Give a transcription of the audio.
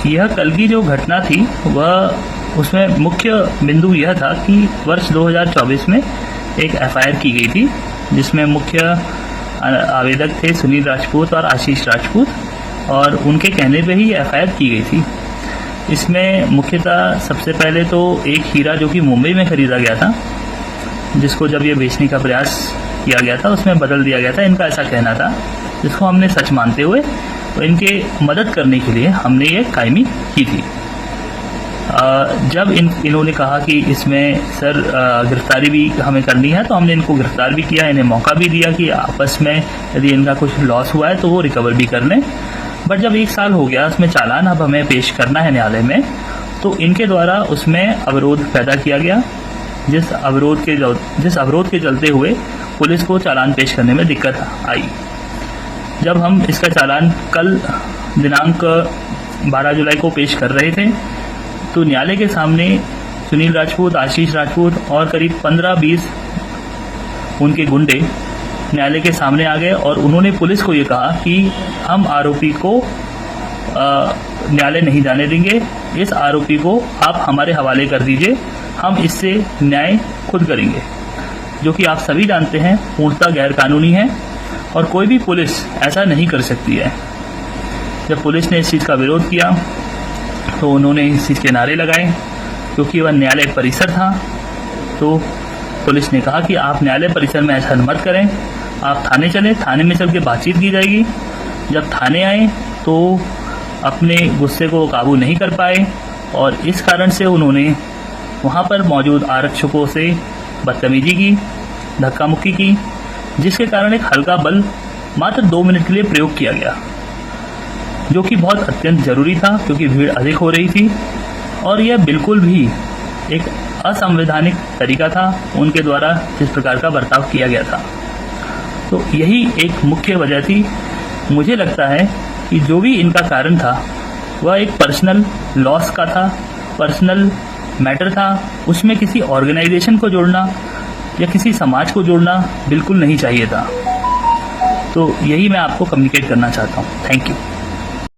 यह कल की जो घटना थी वह उसमें मुख्य बिंदु यह था कि वर्ष 2024 में एक एफआईआर की गई थी जिसमें मुख्य आवेदक थे सुनील राजपूत और आशीष राजपूत, और उनके कहने पे ही एफआईआर की गई थी। इसमें मुख्यतः सबसे पहले तो एक हीरा जो कि मुंबई में खरीदा गया था, जिसको जब ये बेचने का प्रयास किया गया था उसमें बदल दिया गया था, इनका ऐसा कहना था, जिसको हमने सच मानते हुए तो इनके मदद करने के लिए हमने ये कायमी की थी। जब इन्होंने कहा कि इसमें सर गिरफ्तारी भी हमें करनी है, तो हमने इनको गिरफ्तार भी किया, इन्हें मौका भी दिया कि आपस में यदि इनका कुछ लॉस हुआ है तो वो रिकवर भी कर लें। बट जब 1 साल हो गया, उसमें चालान अब हमें पेश करना है न्यायालय में, तो इनके द्वारा उसमें अवरोध पैदा किया गया, जिस अवरोध के चलते हुए पुलिस को चालान पेश करने में दिक्कत आई। जब हम इसका चालान कल दिनांक 12 जुलाई को पेश कर रहे थे, तो न्यायालय के सामने सुनील राजपूत, आशीष राजपूत और करीब 15-20 उनके गुंडे न्यायालय के सामने आ गए और उन्होंने पुलिस को ये कहा कि हम आरोपी को न्यायालय नहीं जाने देंगे, इस आरोपी को आप हमारे हवाले कर दीजिए, हम इससे न्याय खुद करेंगे, जो कि आप सभी जानते हैं पूर्णतः गैर कानूनी है और कोई भी पुलिस ऐसा नहीं कर सकती है। जब पुलिस ने इस चीज़ का विरोध किया तो उन्होंने इस चीज़ के नारे लगाए, क्योंकि वह न्यायालय परिसर था। तो पुलिस ने कहा कि आप न्यायालय परिसर में ऐसा मत करें, आप थाने चलें, थाने में चल के बातचीत की जाएगी। जब थाने आए तो अपने गुस्से को काबू नहीं कर पाए और इस कारण से उन्होंने वहाँ पर मौजूद आरक्षकों से बदतमीजी की, धक्का मुक्की की, जिसके कारण एक हल्का बल मात्र 2 मिनट के लिए प्रयोग किया गया, जो कि बहुत अत्यंत जरूरी था क्योंकि भीड़ अधिक हो रही थी और यह बिल्कुल भी एक असंवैधानिक तरीका था उनके द्वारा जिस प्रकार का बर्ताव किया गया था। तो यही एक मुख्य वजह थी। मुझे लगता है कि जो भी इनका कारण था वह एक पर्सनल लॉस का था, पर्सनल मैटर था, उसमें किसी ऑर्गेनाइजेशन को जोड़ना या किसी समाज को जोड़ना बिल्कुल नहीं चाहिए था। तो यही मैं आपको कम्युनिकेट करना चाहता हूँ। Thank you.